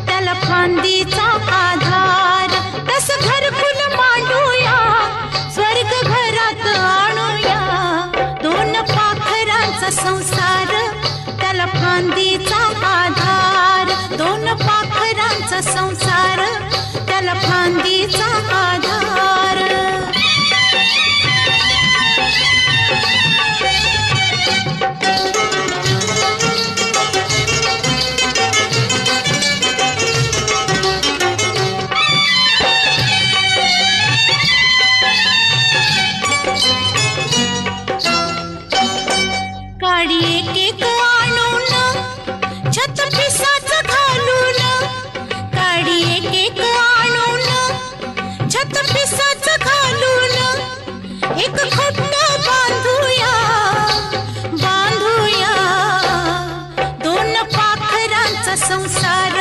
त्याला फांदीचा आधार. तस घरकुल मांडूया, स्वर्ग घरात आणूया. दोन पाखरांचा संसार, त्याला फांदीचा आधार. दोन पाखरांचा संसार, त्याला फांदीचा आधार. काडी एक एक आणून छत पिसाच घालून. काडी एक एक आणून छत पिसाच घालून. एक खोट बांधूया, बांधूया. दोन पाखरांचा संसार,